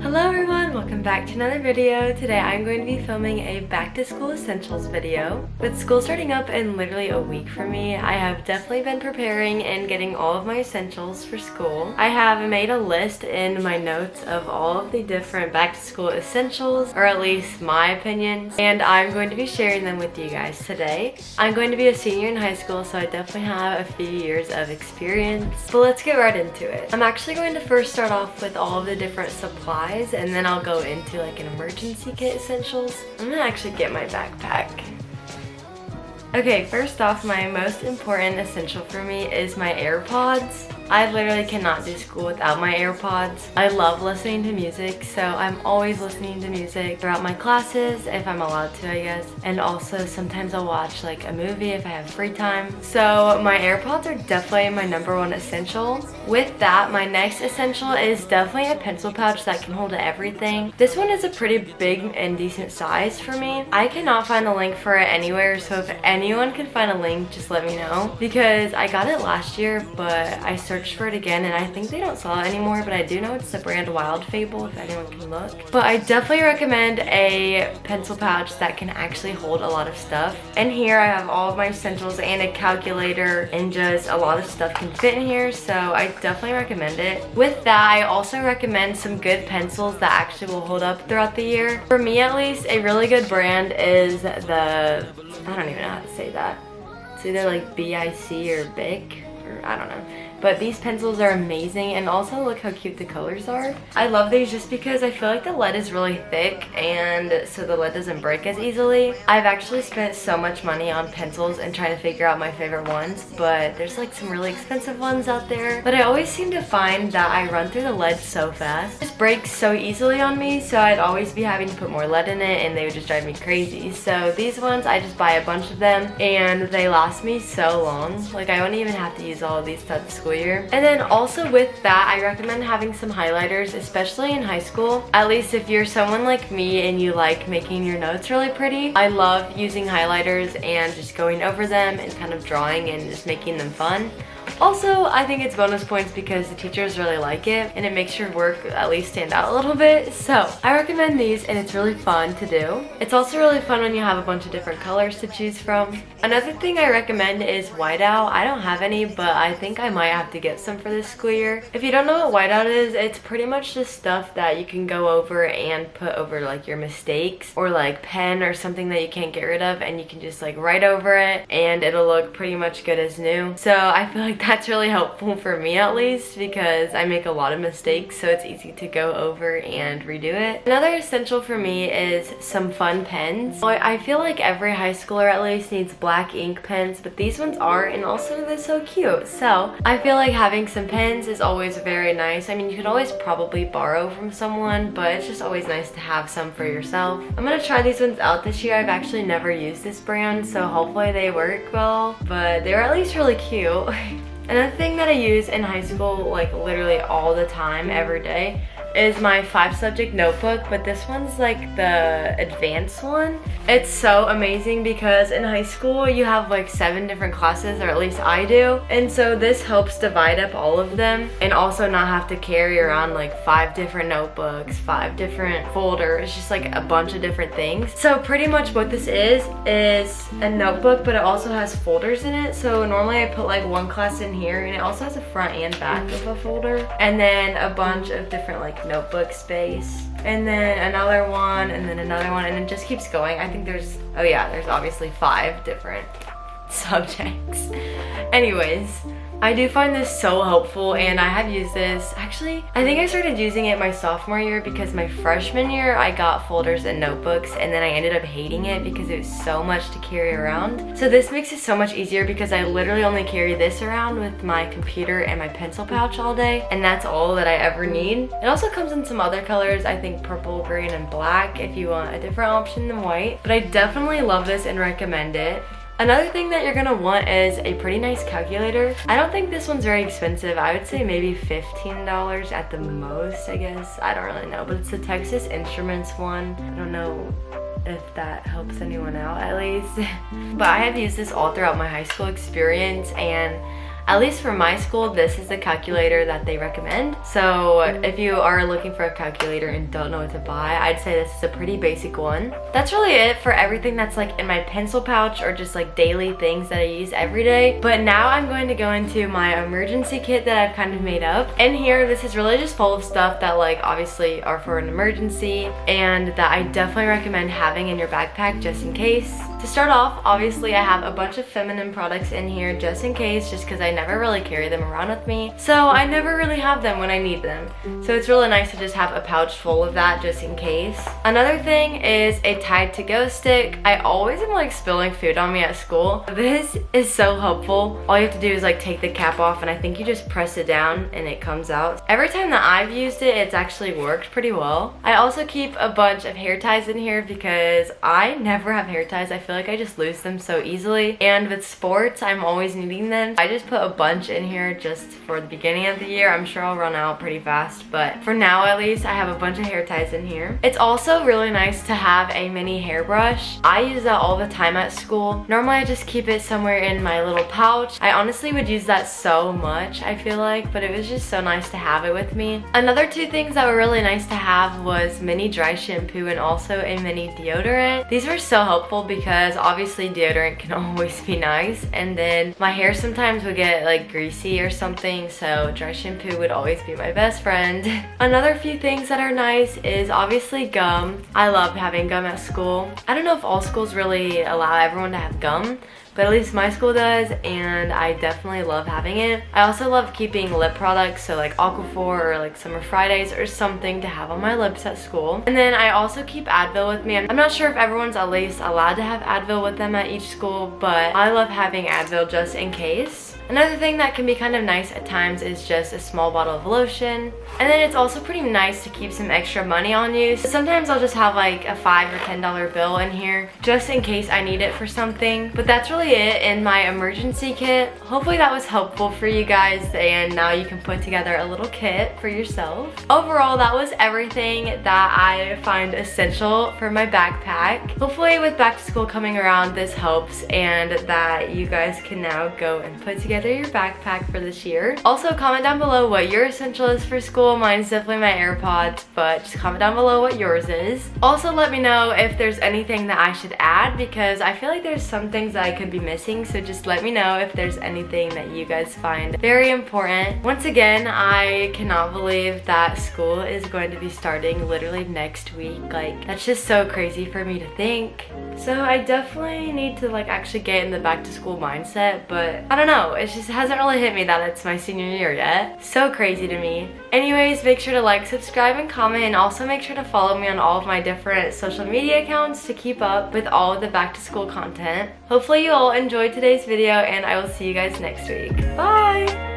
Hello everyone, welcome back to another video. Today I'm going to be filming a back to school essentials video. With school starting up in literally a week for me, I have definitely been preparing and getting all of my essentials for school. I have made a list in my notes of all of the different back to school essentials, or at least my opinions, and I'm going to be sharing them with you guys today. I'm going to be a senior in high school, so I definitely have a few years of experience, but let's get right into it. I'm actually going to first start off with all of the different supplies, and then I'll go into like an emergency kit essentials. I'm gonna actually get my backpack. Okay, first off, my most important essential for me is my AirPods. I literally cannot do school without my AirPods. I love listening to music, so I'm always listening to music throughout my classes, if I'm allowed to, I guess. And also, sometimes I'll watch like a movie if I have free time. So my AirPods are definitely my #1 essential. With that, my next essential is definitely a pencil pouch that can hold everything. This one is a pretty big and decent size for me. I cannot find a link for it anywhere, so if anyone can find a link, just let me know. Because I got it last year, but I searched for it again and I think they don't sell it anymore, but I do know it's the brand Wild Fable if anyone can look. But I definitely recommend a pencil pouch that can actually hold a lot of stuff. And here I have all of my essentials and a calculator, and just a lot of stuff can fit in here, so I definitely recommend it. With that, I also recommend some good pencils that actually will hold up throughout the year. For me at least, a really good brand is I don't even know how to say that. It's either like BIC or BIC, or I don't know. But these pencils are amazing, and also look how cute the colors are. I love these just because I feel like the lead is really thick, and so the lead doesn't break as easily. I've actually spent so much money on pencils and trying to figure out my favorite ones, but there's like some really expensive ones out there. But I always seem to find that I run through the lead so fast. It just breaks so easily on me, so I'd always be having to put more lead in it, and they would just drive me crazy. So these ones, I just buy a bunch of them, and they last me so long. Like, I wouldn't even have to use all of these throughout the school year. And then also with that, I recommend having some highlighters, especially in high school. At least if you're someone like me and you like making your notes really pretty. I love using highlighters and just going over them and kind of drawing and just making them fun. Also, I think it's bonus points because the teachers really like it and it makes your work at least stand out a little bit. So I recommend these, and it's really fun to do. It's also really fun when you have a bunch of different colors to choose from. Another thing I recommend is whiteout. I don't have any, but I think I might have to get some for this school year. If you don't know what whiteout is, it's pretty much just stuff that you can go over and put over like your mistakes, or like pen or something that you can't get rid of, and you can just like write over it and it'll look pretty much good as new. So I feel like that's really helpful for me, at least, because I make a lot of mistakes, so it's easy to go over and redo it. Another essential for me is some fun pens. I feel like every high schooler at least needs black ink pens, but these ones are, and also they're so cute. So I feel like having some pens is always very nice. I mean, you could always probably borrow from someone, but it's just always nice to have some for yourself. I'm gonna try these ones out this year. I've actually never used this brand, so hopefully they work well, but they're at least really cute. Another thing that I use in high school, like literally all the time, every day, is my 5-subject notebook, but this one's like the advanced one. It's so amazing because in high school you have like 7 different classes, or at least I do, and so this helps divide up all of them and also not have to carry around like 5 different notebooks, 5 different folders, just like a bunch of different things. So pretty much what this is a notebook, but it also has folders in it. So normally I put like one class in here, and it also has a front and back of a folder, and then a bunch of different like notebook space, and then another one, and then another one, and it just keeps going. I think there's obviously 5 different subjects. Anyways, I do find this so helpful, and I have used this. Actually, I think I started using it my sophomore year because my freshman year I got folders and notebooks, and then I ended up hating it because it was so much to carry around. So this makes it so much easier because I literally only carry this around with my computer and my pencil pouch all day, and that's all that I ever need. It also comes in some other colors, I think purple, green, and black if you want a different option than white, but I definitely love this and recommend it. Another thing that you're gonna want is a pretty nice calculator. I don't think this one's very expensive. I would say maybe $15 at the most, I guess. I don't really know, but it's the Texas Instruments one. I don't know if that helps anyone out, at least. But I have used this all throughout my high school experience, and At least for my school, this is the calculator that they recommend. So if you are looking for a calculator and don't know what to buy, I'd say this is a pretty basic one. That's really it for everything that's like in my pencil pouch or just like daily things that I use every day. But now I'm going to go into my emergency kit that I've kind of made up. In here, this is really just full of stuff that like obviously are for an emergency and that I definitely recommend having in your backpack just in case. To start off, obviously I have a bunch of feminine products in here just in case, just because I never really carry them around with me. So I never really have them when I need them. So it's really nice to just have a pouch full of that just in case. Another thing is a Tide to Go stick. I always am like spilling food on me at school. This is so helpful. All you have to do is like take the cap off and I think you just press it down and it comes out. Every time that I've used it, it's actually worked pretty well. I also keep a bunch of hair ties in here because I never have hair ties. I feel like I just lose them so easily, and with sports I'm always needing them. I just put a bunch in here just for the beginning of the year. I'm sure I'll run out pretty fast, but for now at least I have a bunch of hair ties in here. It's also really nice to have a mini hairbrush. I use that all the time at school. Normally I just keep it somewhere in my little pouch. I honestly would use that so much, I feel like, but it was just so nice to have it with me. Another two things that were really nice to have was mini dry shampoo and also a mini deodorant. These were so helpful because obviously deodorant can always be nice, and then my hair sometimes would get like greasy or something, so dry shampoo would always be my best friend. Another few things that are nice is obviously gum. I love having gum at school. I don't know if all schools really allow everyone to have gum, but at least my school does, and I definitely love having it. I also love keeping lip products, so like Aquaphor or like Summer Fridays or something to have on my lips at school. And then I also keep Advil with me. I'm not sure if everyone's at least allowed to have Advil with them at each school, but I love having Advil just in case. Another thing that can be kind of nice at times is just a small bottle of lotion. And then it's also pretty nice to keep some extra money on you. So sometimes I'll just have like a $5 or $10 bill in here just in case I need it for something. But that's really it in my emergency kit. Hopefully that was helpful for you guys, and now you can put together a little kit for yourself. Overall, that was everything that I find essential for my backpack. Hopefully with back to school coming around, this helps and that you guys can now go and put together your backpack for this year. Also, comment down below what your essential is for school. Mine's definitely my AirPods, but just comment down below what yours is. Also, let me know if there's anything that I should add, because I feel like there's some things that I could be missing, so just let me know if there's anything that you guys find very important. Once again, I cannot believe that school is going to be starting literally next week. Like, that's just so crazy for me to think. So I definitely need to like actually get in the back to school mindset, but I don't know, it just hasn't really hit me that it's my senior year yet. So crazy to me. Anyways, make sure to like, subscribe, and comment, and also make sure to follow me on all of my different social media accounts to keep up with all of the back to school content. Hopefully you all enjoyed today's video, and I will see you guys next week. Bye!